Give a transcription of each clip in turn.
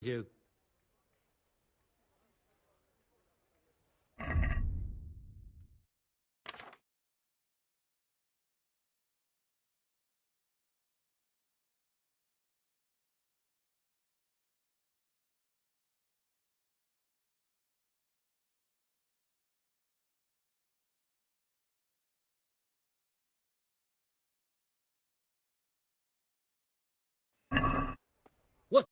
You. What?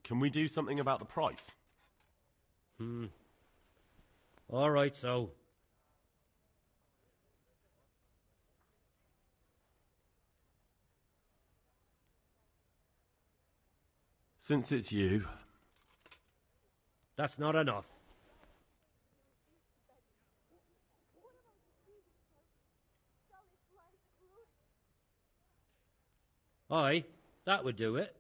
Can we do something about the price? All right, so. Since it's you. That's not enough. Aye, that would do it.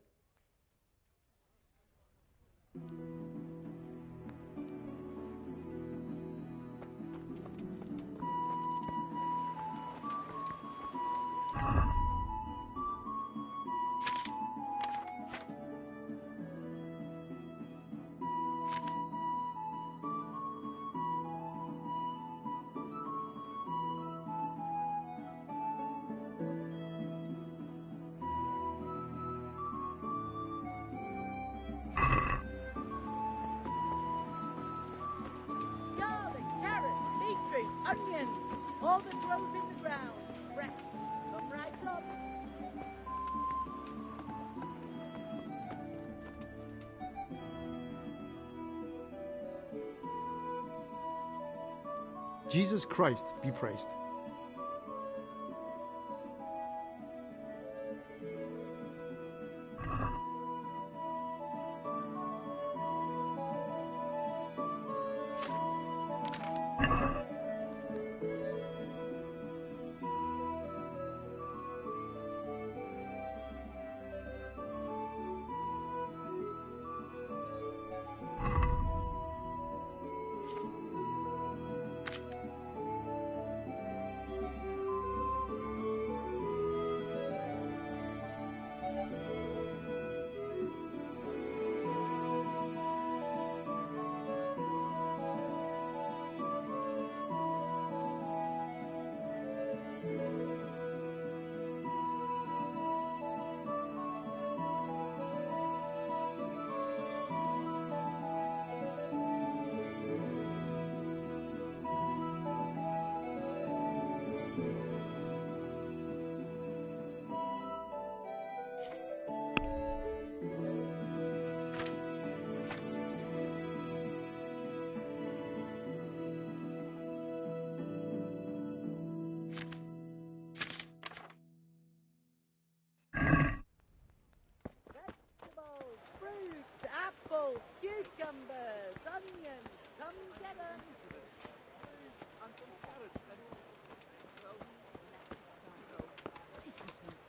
Garlic, carrots, beetroot, onions, all that grows in the ground. Fresh. Come right up. Jesus Christ be praised.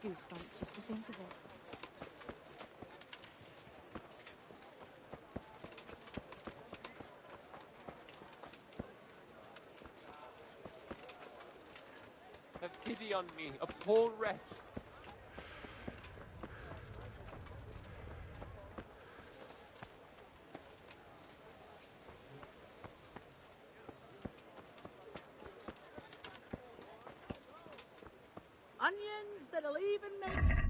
goosebumps just to think of it. Have pity on me, a poor wretch. Onions that'll even make...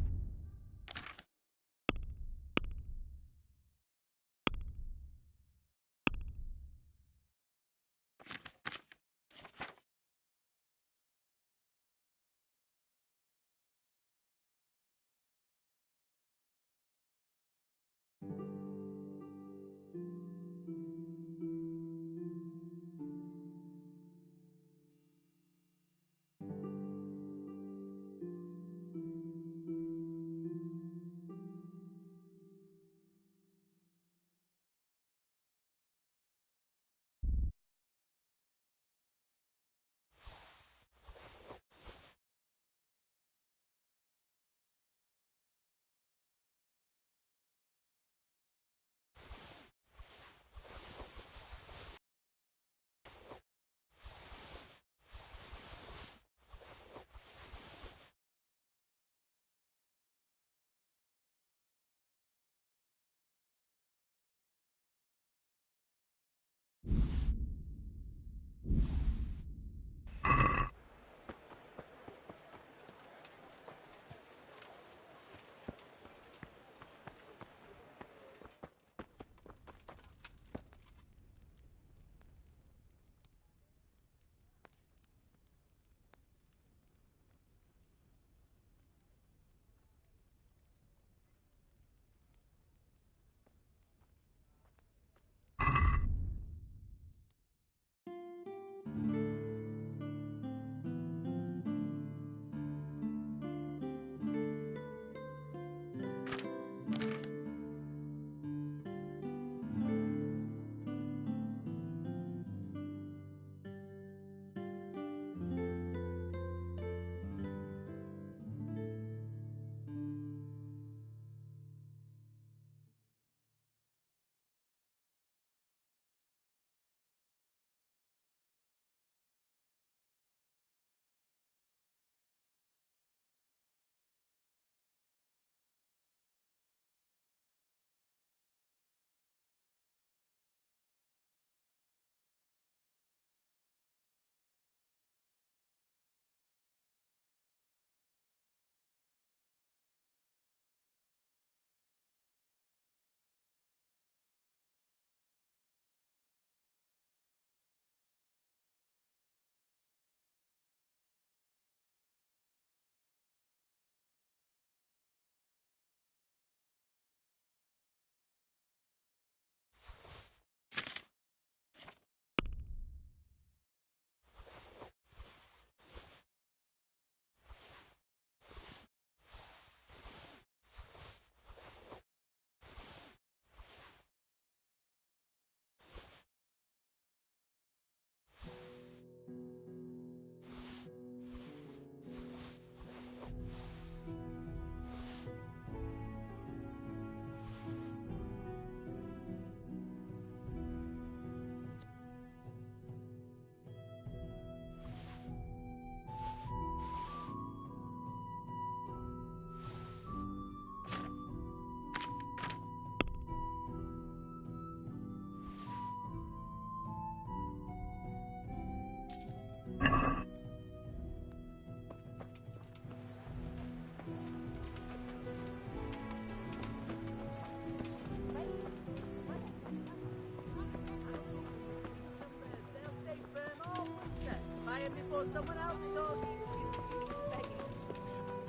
Someone else saw these begging.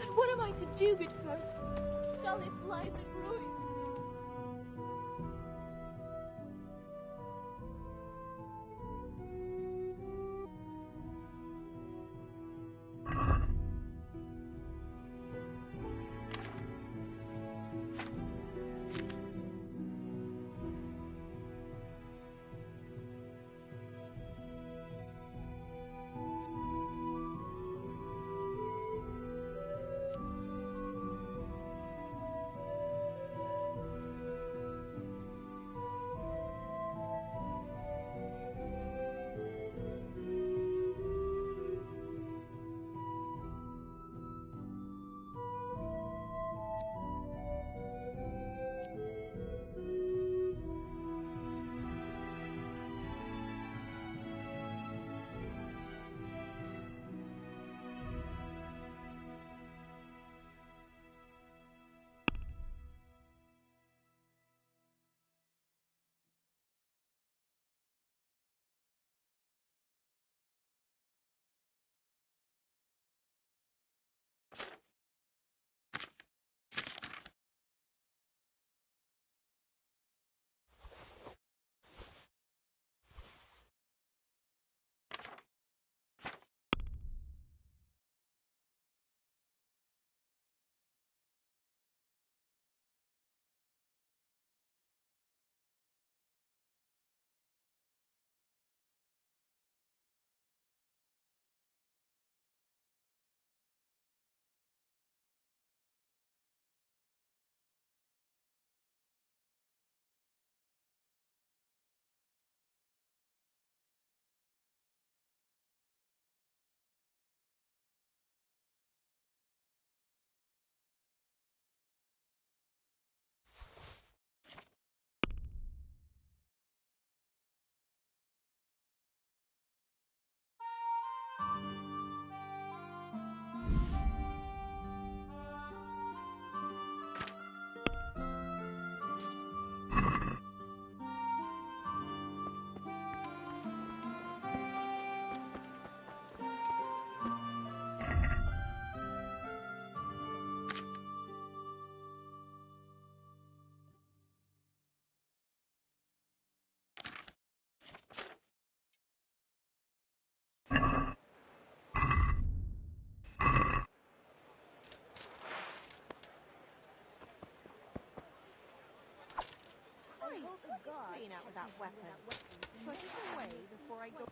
And what am I to do, good folk? Scarlet lies in ruins. Clean out with that weapon. Put it away before I go.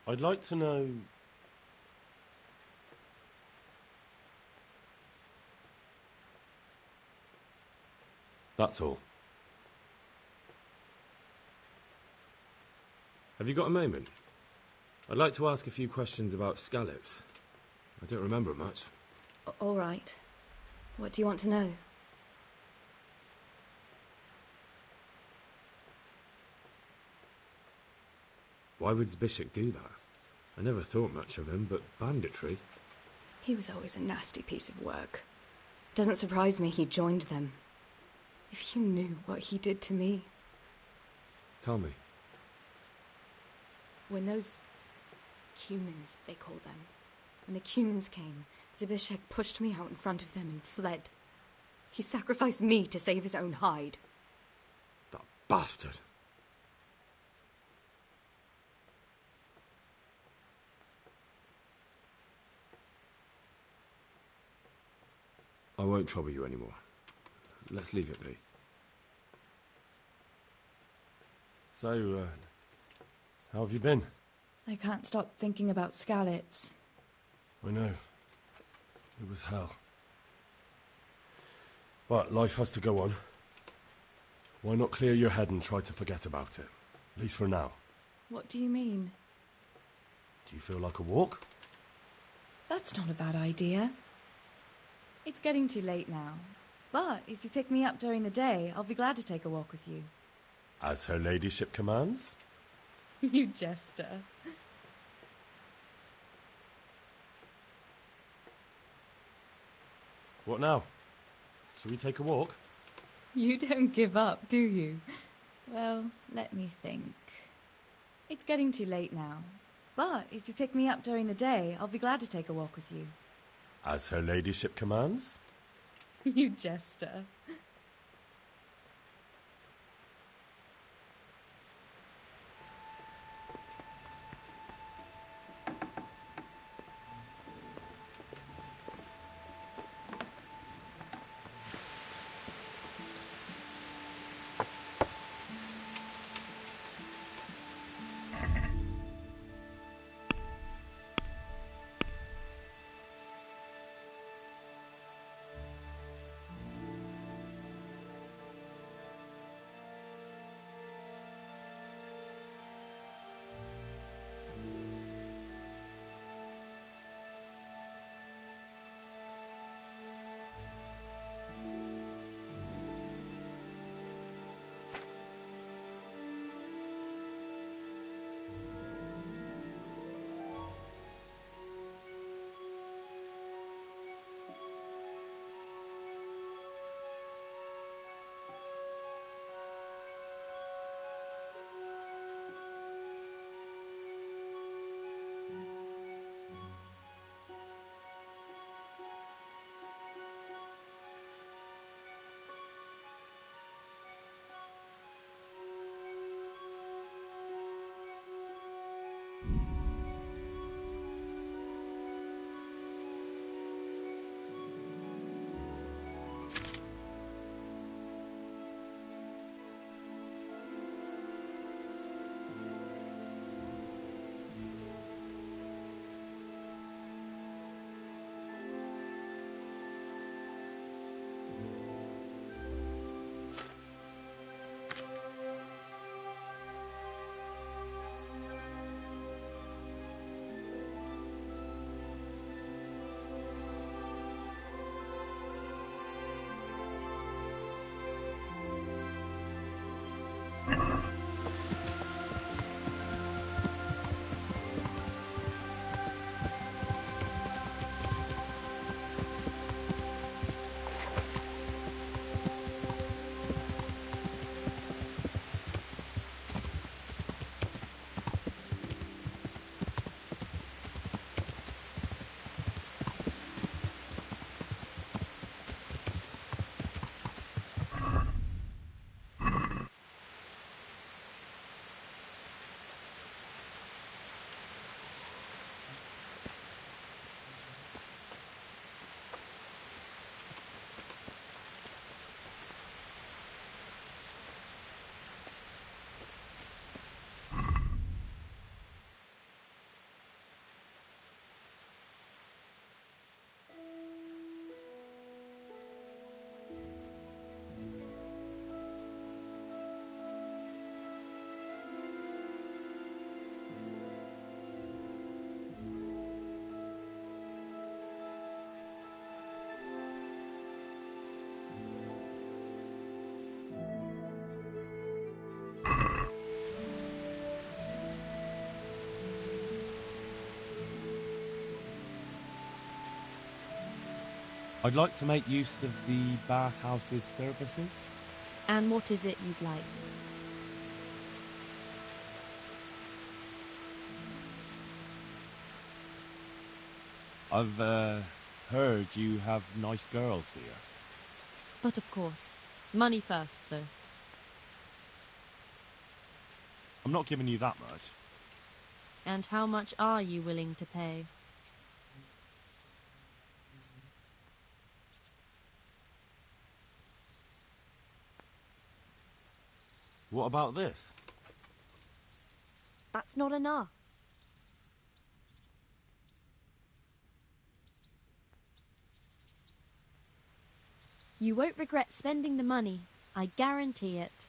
I'd like to know... That's all. Have you got a moment? I'd like to ask a few questions about Skalitz. I don't remember much. All right. What do you want to know? Why would Zbyszek do that? I never thought much of him, but banditry? He was always a nasty piece of work. Doesn't surprise me he joined them. If you knew what he did to me. Tell me. When those... Cumans, they call them. When the Cumans came, Zbyszek pushed me out in front of them and fled. He sacrificed me to save his own hide. That bastard! I won't trouble you anymore. Let's leave it be. So, how have you been? I can't stop thinking about Skalitz. I know. It was hell. But life has to go on. Why not clear your head and try to forget about it? At least for now. What do you mean? Do you feel like a walk? That's not a bad idea. It's getting too late now. But if you pick me up during the day, I'll be glad to take a walk with you. As her ladyship commands? You jester. What now? Shall we take a walk? You don't give up, do you? Well, let me think. It's getting too late now. But if you pick me up during the day, I'll be glad to take a walk with you. As her ladyship commands? You jester. I'd like to make use of the bathhouse's services. And what is it you'd like? I've heard you have nice girls here. But of course. Money first, though. I'm not giving you that much. And how much are you willing to pay? What about this? That's not enough. You won't regret spending the money. I guarantee it.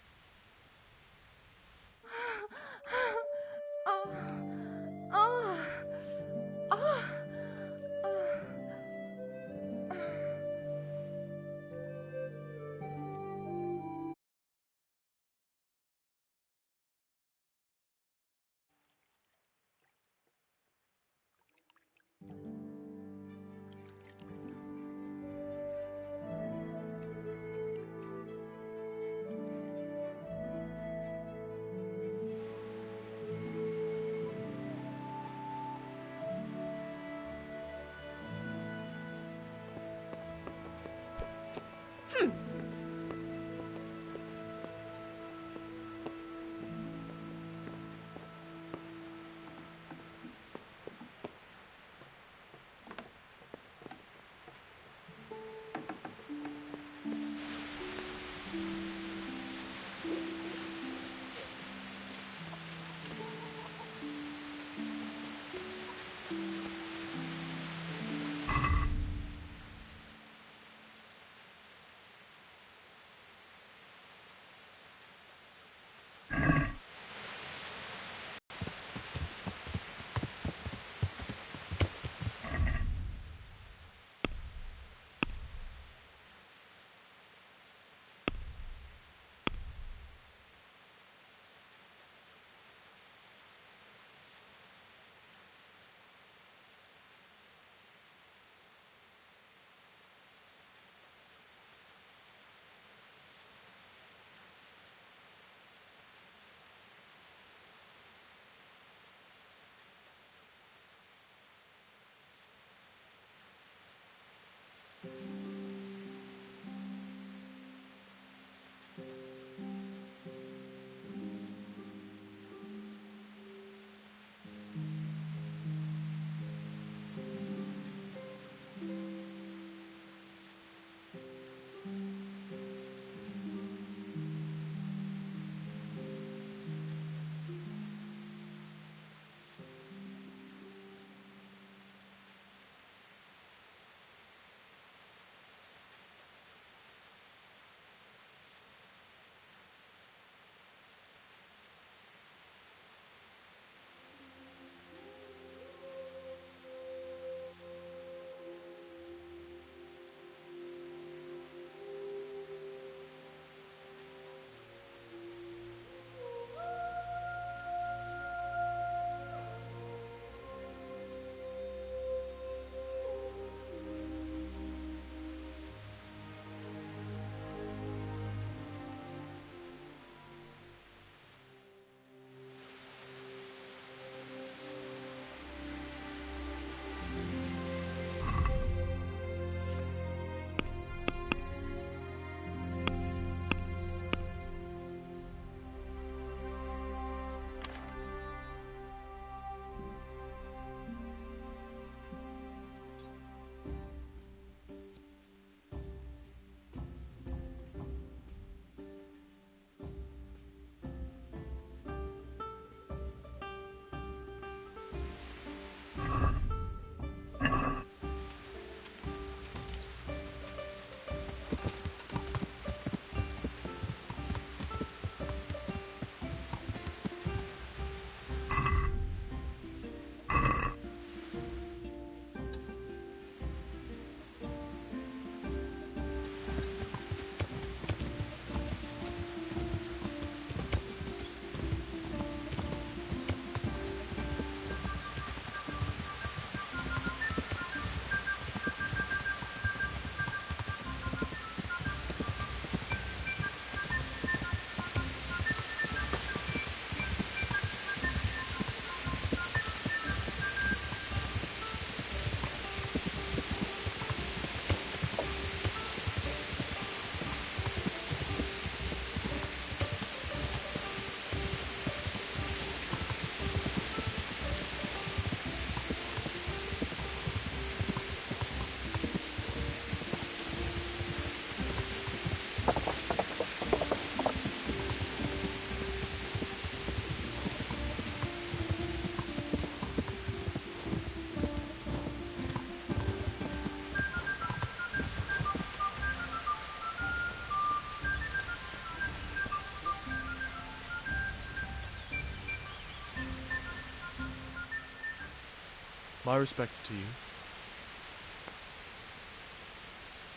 My respects to you.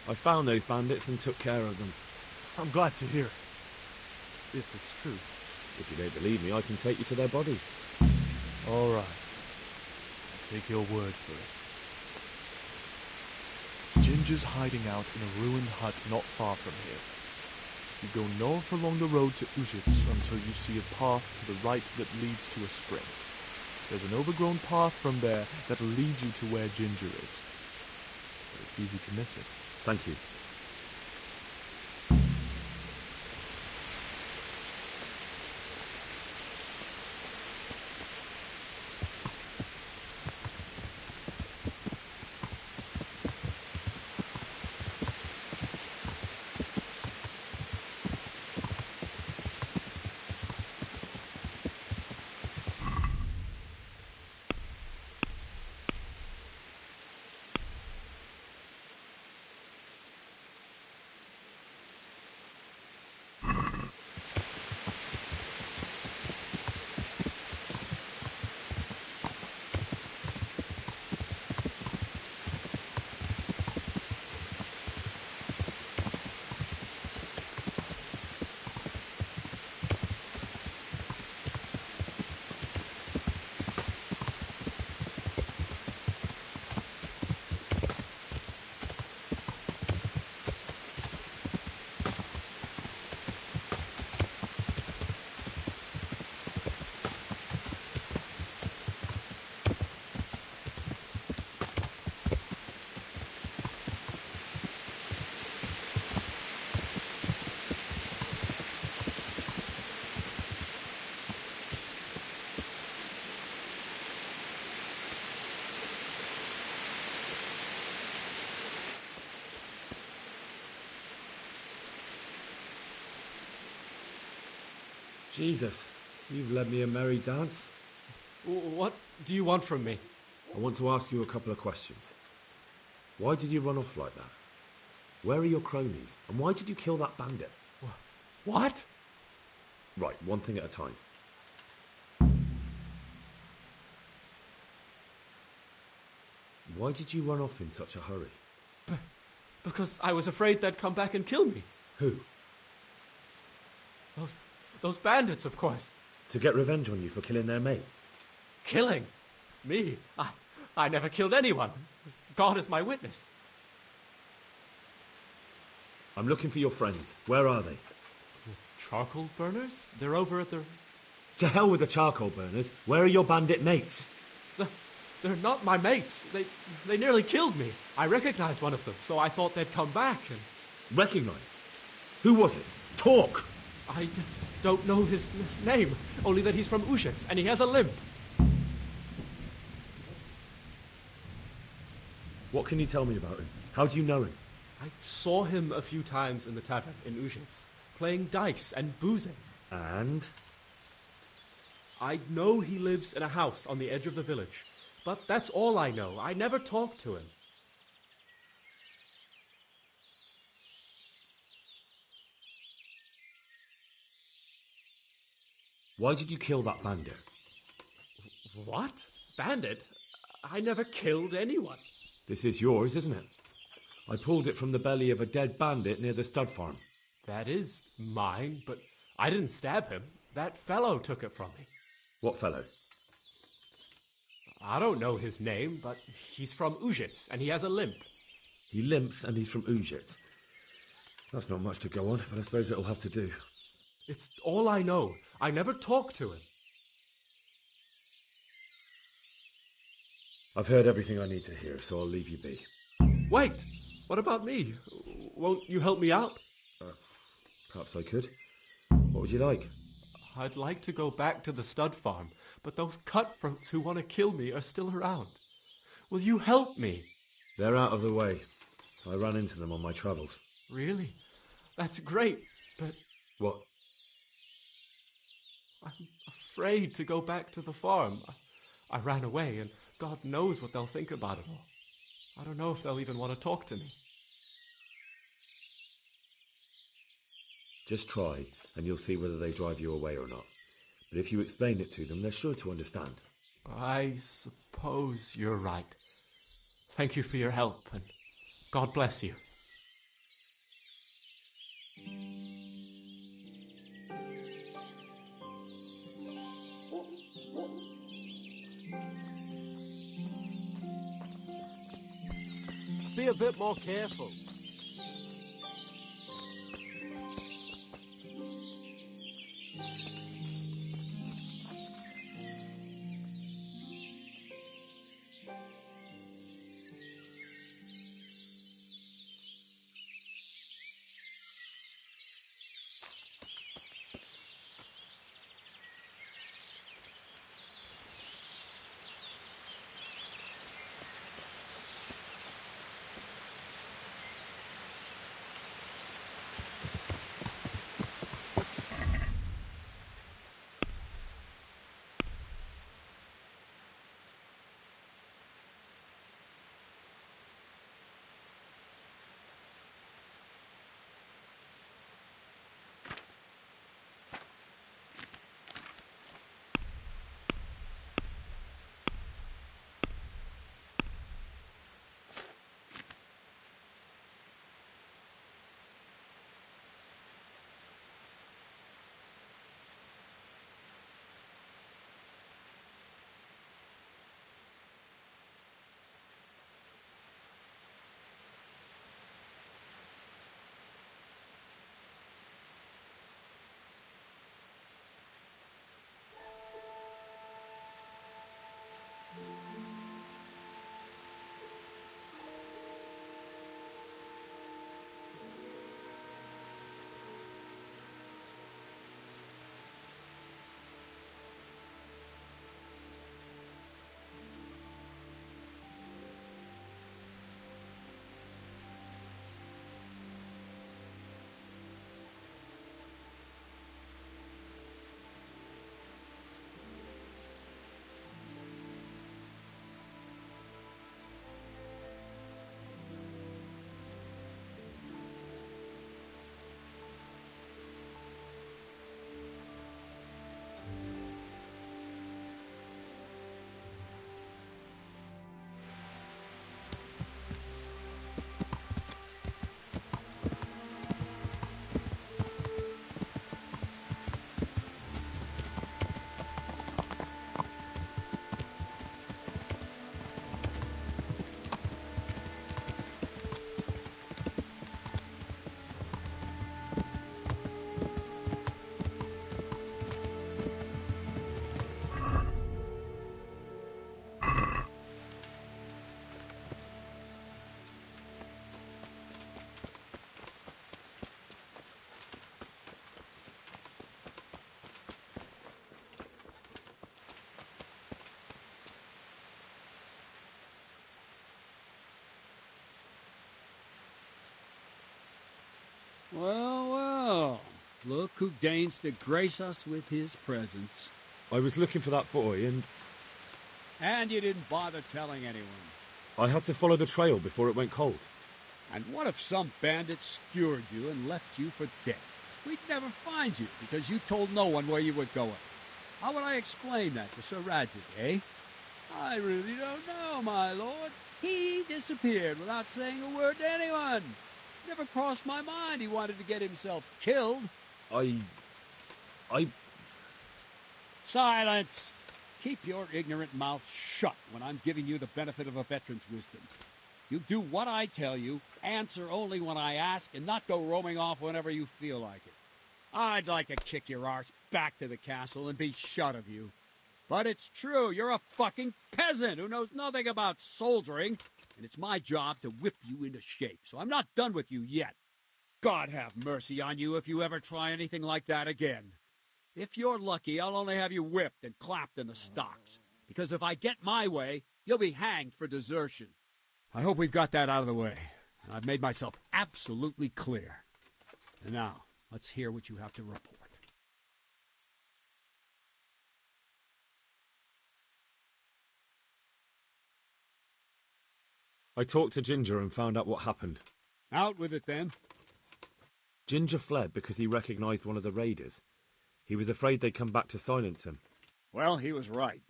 I found those bandits and took care of them. I'm glad to hear it. If it's true. If you don't believe me, I can take you to their bodies. All right. I'll take your word for it. Ginger's hiding out in a ruined hut not far from here. You go north along the road to Ujits until you see a path to the right that leads to a spring. There's an overgrown path from there that'll lead you to where Ginger is. But it's easy to miss it. Thank you. Jesus, you've led me a merry dance. What do you want from me? I want to ask you a couple of questions. Why did you run off like that? Where are your cronies? And why did you kill that bandit? What? Right, one thing at a time. Why did you run off in such a hurry? Because I was afraid they'd come back and kill me. Who? Those bandits, of course. To get revenge on you for killing their mate? Killing? Me? I never killed anyone. God is my witness. I'm looking for your friends. Where are they? The charcoal burners? They're over at the... To hell with the charcoal burners. Where are your bandit mates? They're not my mates. They nearly killed me. I recognized one of them, so I thought they'd come back and... Recognized? Who was it? Talk! I don't know his name, only that he's from Ujits, and he has a limp. What can you tell me about him? How do you know him? I saw him a few times in the tavern in Ujits, playing dice and boozing. And? I know he lives in a house on the edge of the village, but that's all I know. I never talked to him. Why did you kill that bandit? What? Bandit? I never killed anyone. This is yours, isn't it? I pulled it from the belly of a dead bandit near the stud farm. That is mine, but I didn't stab him. That fellow took it from me. What fellow? I don't know his name, but he's from Ujits, and he has a limp. He limps and he's from Ujits. That's not much to go on, but I suppose it'll have to do. It's all I know. I never talked to him. I've heard everything I need to hear, so I'll leave you be. Wait! What about me? Won't you help me out? Perhaps I could. What would you like? I'd like to go back to the stud farm, but those cutthroats who want to kill me are still around. Will you help me? They're out of the way. I ran into them on my travels. Really? That's great, but... What? I'm afraid to go back to the farm. I ran away, and God knows what they'll think about it all. I don't know if they'll even want to talk to me. Just try, and you'll see whether they drive you away or not. But if you explain it to them, they're sure to understand. I suppose you're right. Thank you for your help, and God bless you. Be a bit more careful. Well, well. Look who deigns to grace us with his presence. I was looking for that boy, and And you didn't bother telling anyone. I had to follow the trail before it went cold. And what if some bandit skewered you and left you for dead? We'd never find you because you told no one where you were going. How would I explain that to Sir Radzig, eh? I really don't know, my lord. He disappeared without saying a word to anyone. Never crossed my mind he wanted to get himself killed. I... Silence! Keep your ignorant mouth shut when I'm giving you the benefit of a veteran's wisdom. You do what I tell you, answer only when I ask, and not go roaming off whenever you feel like it. I'd like to kick your arse back to the castle and be shut of you. But it's true, you're a fucking peasant who knows nothing about soldiering, and it's my job to whip you into shape, so I'm not done with you yet. God have mercy on you if you ever try anything like that again. If you're lucky, I'll only have you whipped and clapped in the stocks, because if I get my way, you'll be hanged for desertion. I hope we've got that out of the way. I've made myself absolutely clear. And now, let's hear what you have to report. I talked to Ginger and found out what happened. Out with it, then. Ginger fled because he recognized one of the raiders. He was afraid they'd come back to silence him. Well, he was right.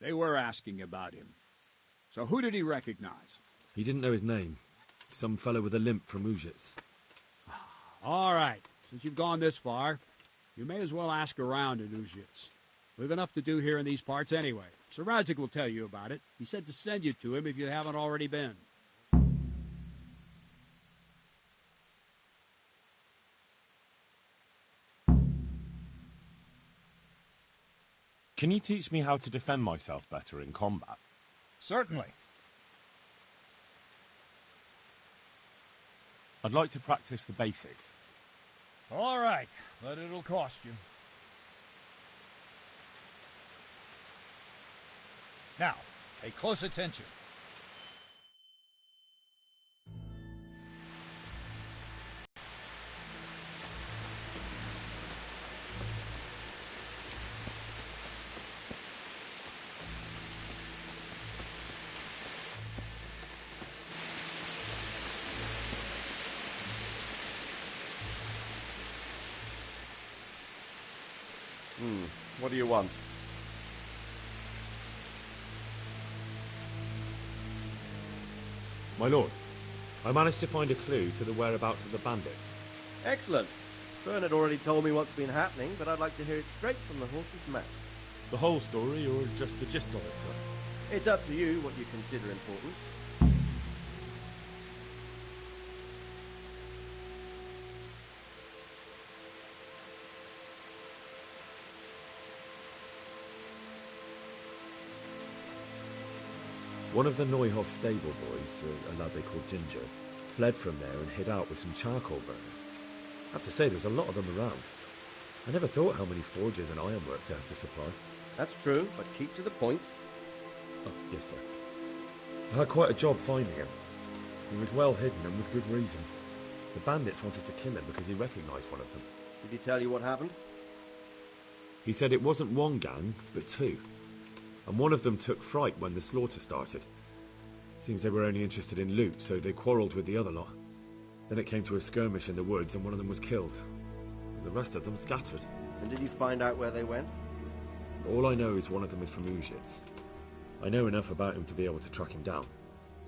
They were asking about him. So who did he recognize? He didn't know his name. Some fellow with a limp from Ujits. All right. Since you've gone this far, you may as well ask around in Ujits. We've enough to do here in these parts anyway. Sir Radzik will tell you about it. He said to send you to him if you haven't already been. Can you teach me how to defend myself better in combat? Certainly. I'd like to practice the basics. All right, but it'll cost you. Now, pay close attention. What do you want? My lord, I managed to find a clue to the whereabouts of the bandits. Excellent. Bern had already told me what's been happening, but I'd like to hear it straight from the horse's mouth. The whole story, or just the gist of it, sir? It's up to you what you consider important. One of the Neuhoff stable boys, a lad they called Ginger, fled from there and hid out with some charcoal burners. I have to say, there's a lot of them around. I never thought how many forges and ironworks they have to supply. That's true, but keep to the point. Oh, yes, sir. I had quite a job finding him. He was well hidden and with good reason. The bandits wanted to kill him because he recognised one of them. Did he tell you what happened? He said it wasn't one gang, but two. And one of them took fright when the slaughter started. Seems they were only interested in loot, so they quarrelled with the other lot. Then it came to a skirmish in the woods and one of them was killed. The rest of them scattered. And did you find out where they went? All I know is one of them is from Ujits. I know enough about him to be able to track him down.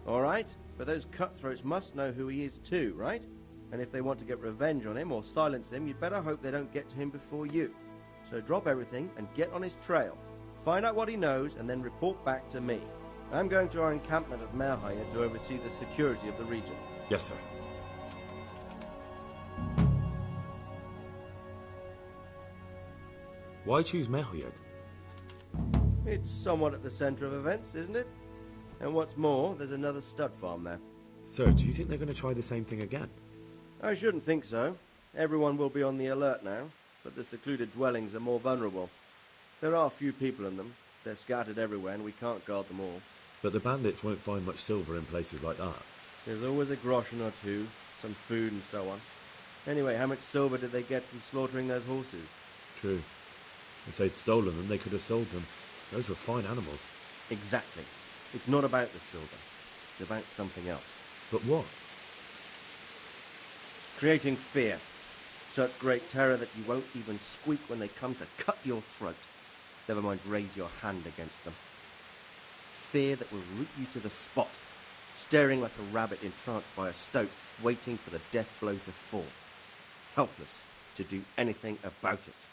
All right, but those cutthroats must know who he is too, right? And if they want to get revenge on him or silence him, you'd better hope they don't get to him before you. So drop everything and get on his trail. Find out what he knows and then report back to me. I'm going to our encampment at Merhaya to oversee the security of the region. Yes, sir. Why choose Merhaya? It's somewhat at the centre of events, isn't it? And what's more, there's another stud farm there. Sir, do you think they're going to try the same thing again? I shouldn't think so. Everyone will be on the alert now, but the secluded dwellings are more vulnerable. There are few people in them. They're scattered everywhere and we can't guard them all. But the bandits won't find much silver in places like that. There's always a groschen or two, some food and so on. Anyway, how much silver did they get from slaughtering those horses? True. If they'd stolen them, they could have sold them. Those were fine animals. Exactly. It's not about the silver. It's about something else. But what? Creating fear. Such great terror that you won't even squeak when they come to cut your throat. Never mind raise your hand against them. Fear that will root you to the spot, staring like a rabbit entranced by a stoat, waiting for the death blow to fall. Helpless to do anything about it.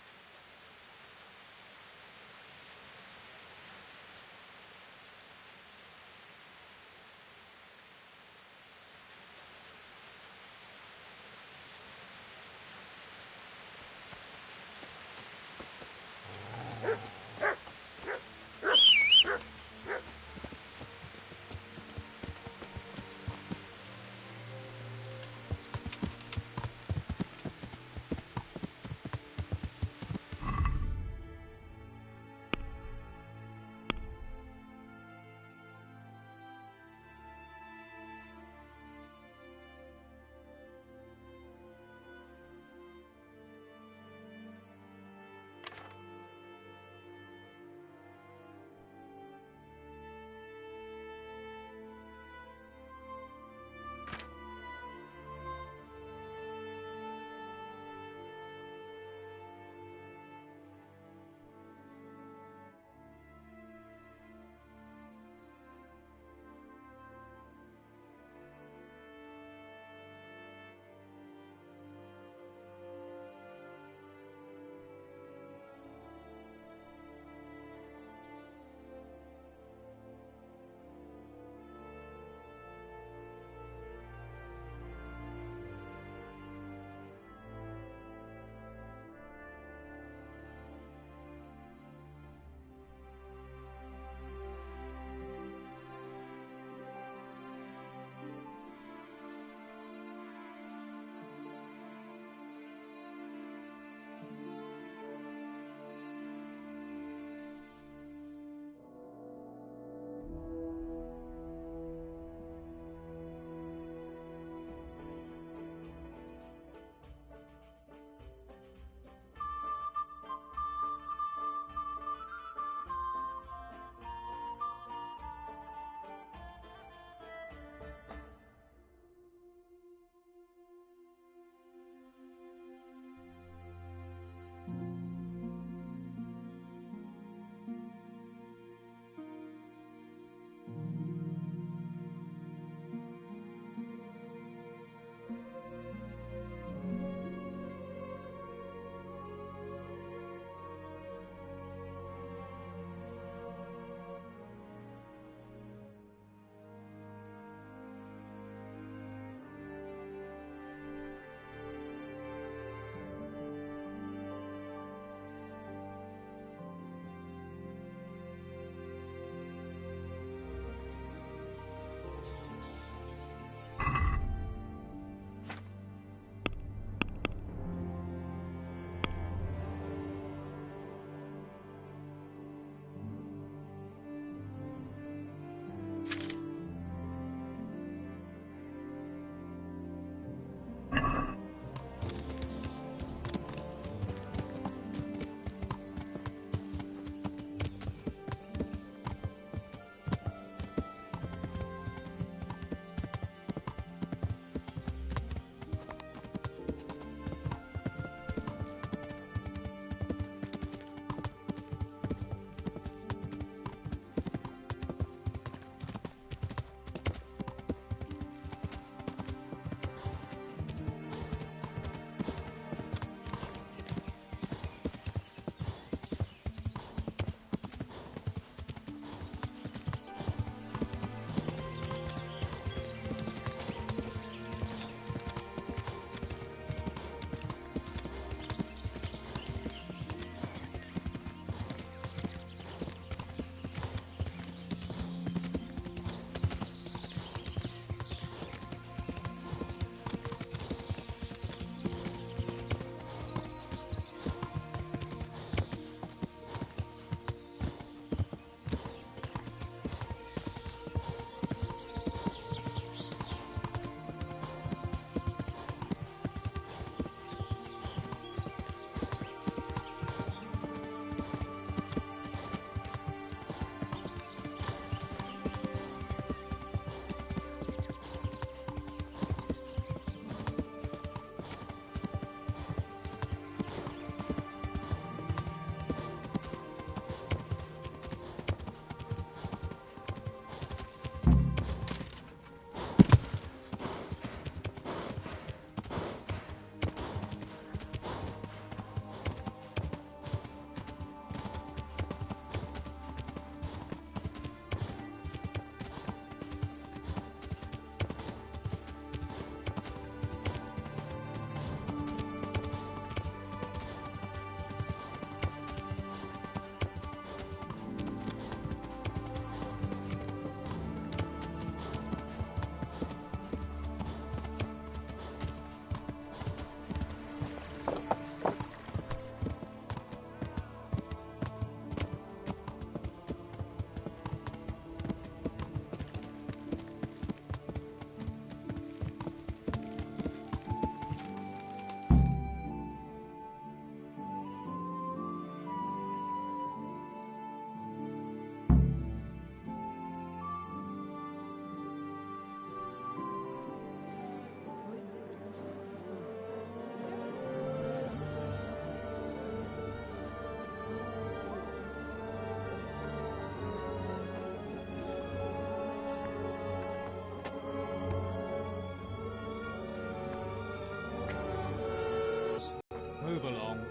Move along.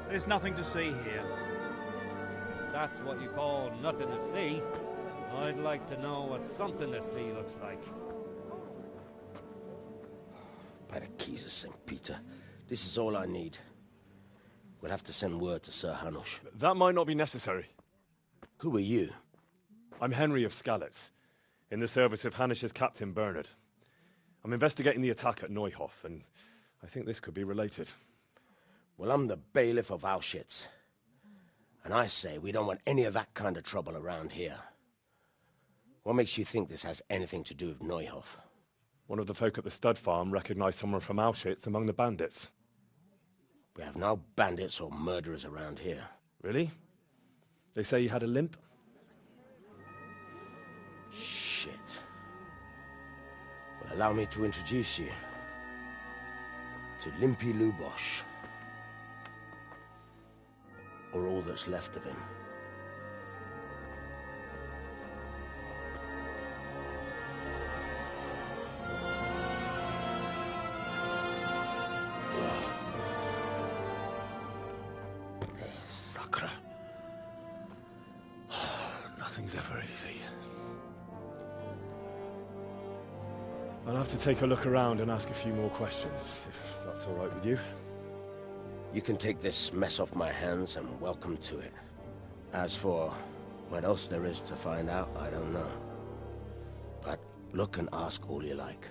There's nothing to see here. That's what you call nothing to see. I'd like to know what something to see looks like. By the keys of St. Peter, this is all I need. We'll have to send word to Sir Hanush. That might not be necessary. Who are you? I'm Henry of Skalitz, in the service of Hanush's Captain Bernard. I'm investigating the attack at Neuhof, and I think this could be related. Well, I'm the bailiff of Auschwitz. And I say we don't want any of that kind of trouble around here. What makes you think this has anything to do with Neuhof? One of the folk at the stud farm recognized someone from Auschwitz among the bandits. We have no bandits or murderers around here. Really? They say he had a limp? Shit. Well, allow me to introduce you to Limpy Lubosh. Or all that's left of him. Sakra. Nothing's ever easy. I'll have to take a look around and ask a few more questions, if that's all right with you. You can take this mess off my hands and welcome to it. As for what else there is to find out, I don't know. But look and ask all you like.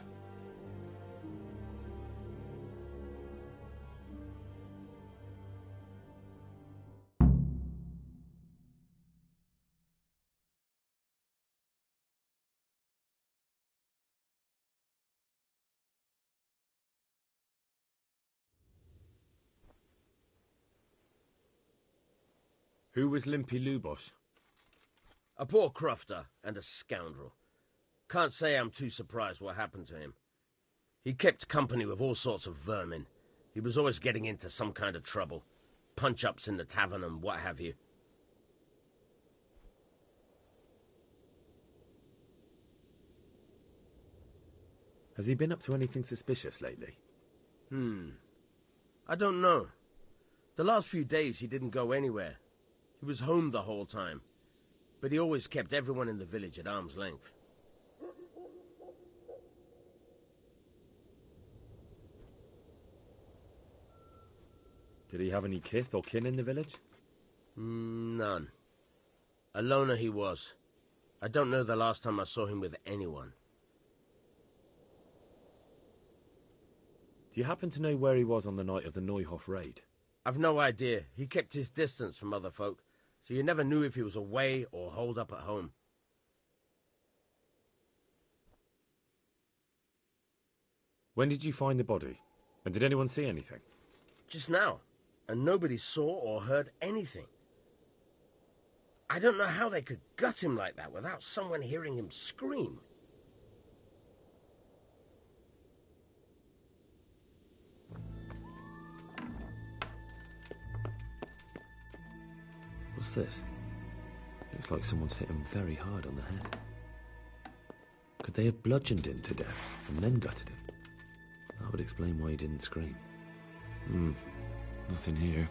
Who was Limpy Lubosh? A poor crofter and a scoundrel. Can't say I'm too surprised what happened to him. He kept company with all sorts of vermin. He was always getting into some kind of trouble. Punch-ups in the tavern and what have you. Has he been up to anything suspicious lately? I don't know. The last few days he didn't go anywhere. He was home the whole time. But he always kept everyone in the village at arm's length. Did he have any kith or kin in the village? None. A loner he was. I don't know the last time I saw him with anyone. Do you happen to know where he was on the night of the Neuhof raid? I've no idea. He kept his distance from other folk, so you never knew if he was away or holed up at home. When did you find the body? And did anyone see anything? Just now. And nobody saw or heard anything. I don't know how they could gut him like that without someone hearing him scream. What's this? Looks like someone's hit him very hard on the head. Could they have bludgeoned him to death and then gutted him? That would explain why he didn't scream. Nothing here.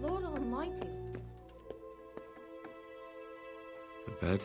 Lord Almighty. A bed.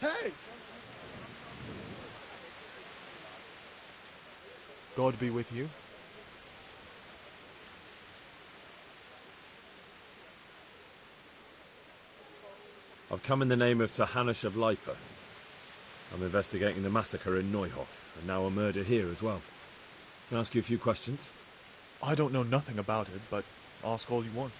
Hey! God be with you. I've come in the name of Sir Hanush of Lipa. I'm investigating the massacre in Neuhof, and now a murder here as well. Can I ask you a few questions? I don't know nothing about it, but ask all you want.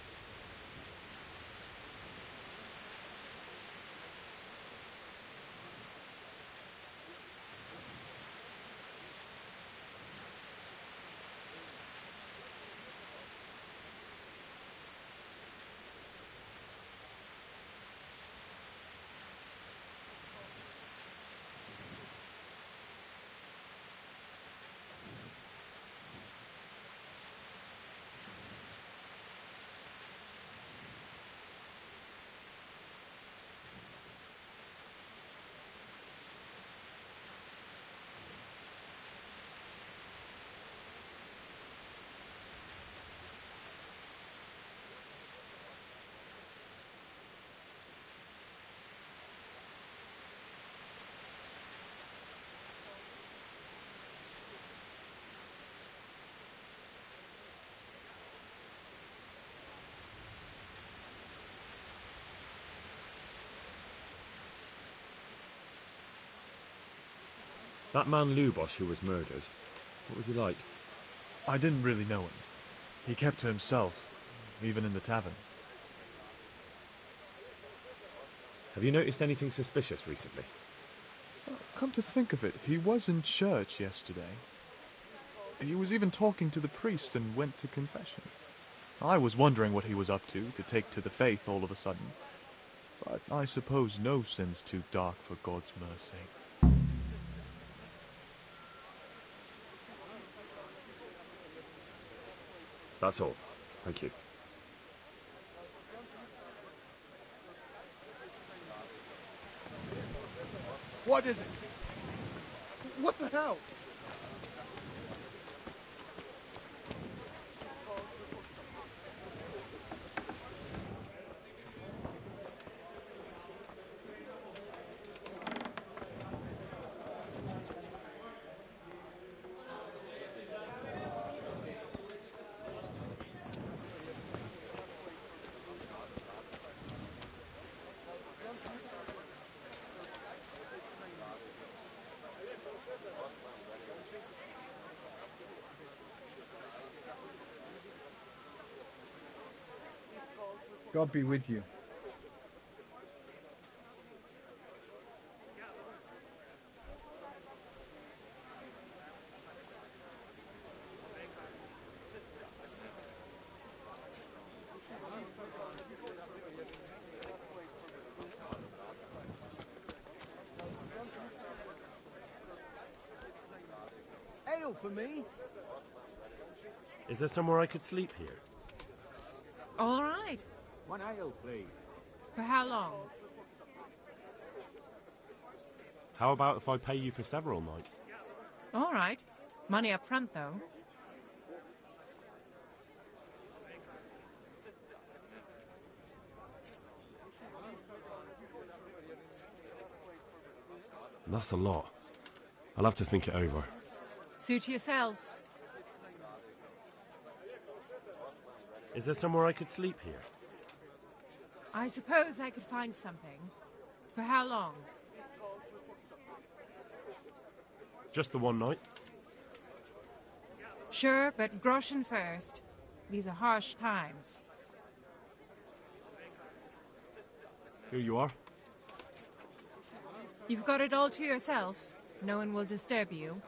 That man Lubosh who was murdered, what was he like? I didn't really know him. He kept to himself, even in the tavern. Have you noticed anything suspicious recently? Come to think of it, he was in church yesterday. He was even talking to the priest and went to confession. I was wondering what he was up to take to the faith all of a sudden. But I suppose no sin's too dark for God's mercy. That's all. Thank you. What is it? What the hell? God be with you. Ale for me? Is there somewhere I could sleep here? All right. One ale, please. For how long? How about if I pay you for several nights? All right. Money up front, though. That's a lot. I'll have to think it over. Suit yourself. Is there somewhere I could sleep here? I suppose I could find something. For how long? Just the one night? Sure, but groschen first. These are harsh times. Here you are. You've got it all to yourself. No one will disturb you.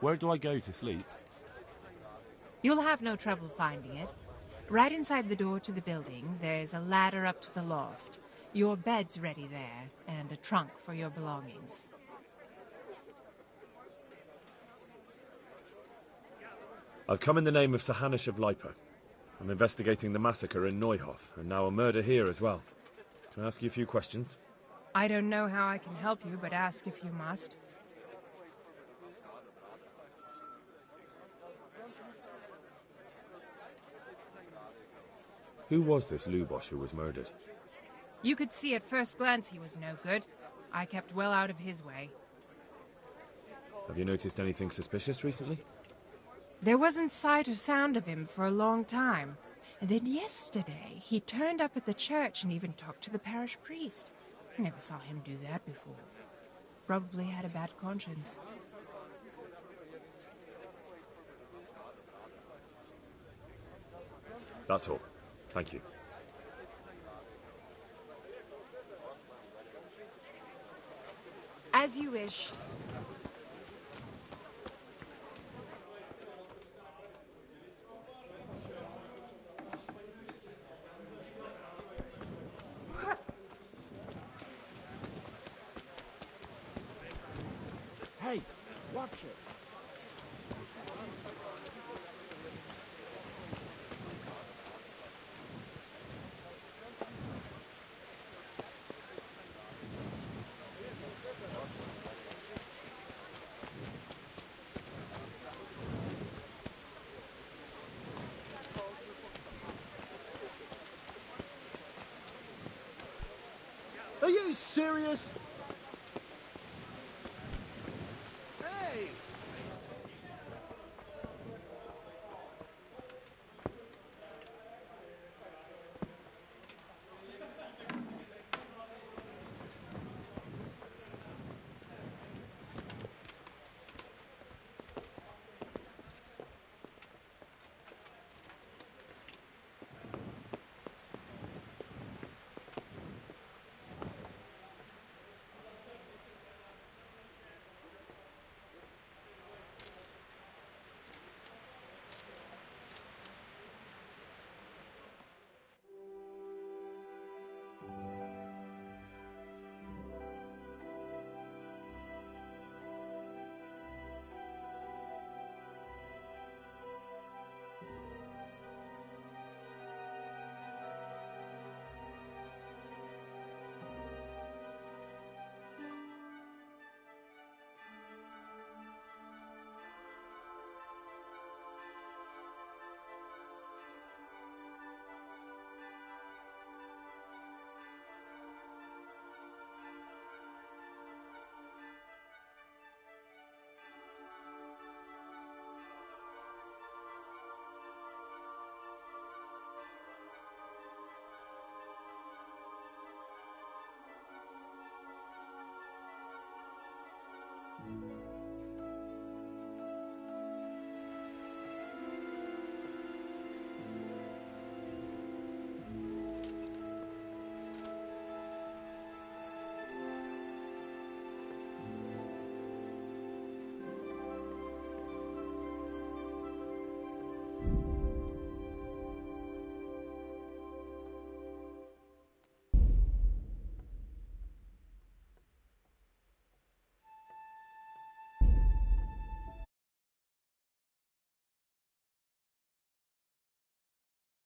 Where do I go to sleep? You'll have no trouble finding it. Right inside the door to the building, there's a ladder up to the loft. Your bed's ready there, and a trunk for your belongings. I've come in the name of Sir Hanush of Lipa. I'm investigating the massacre in Neuhof, and now a murder here as well. Can I ask you a few questions? I don't know how I can help you, but ask if you must. Who was this Lubosh who was murdered? You could see at first glance he was no good. I kept well out of his way. Have you noticed anything suspicious recently? There wasn't sight or sound of him for a long time. And then yesterday, he turned up at the church and even talked to the parish priest. I never saw him do that before. Probably had a bad conscience. That's all. Thank you. As you wish. Hey, watch it. Are you serious? Hey!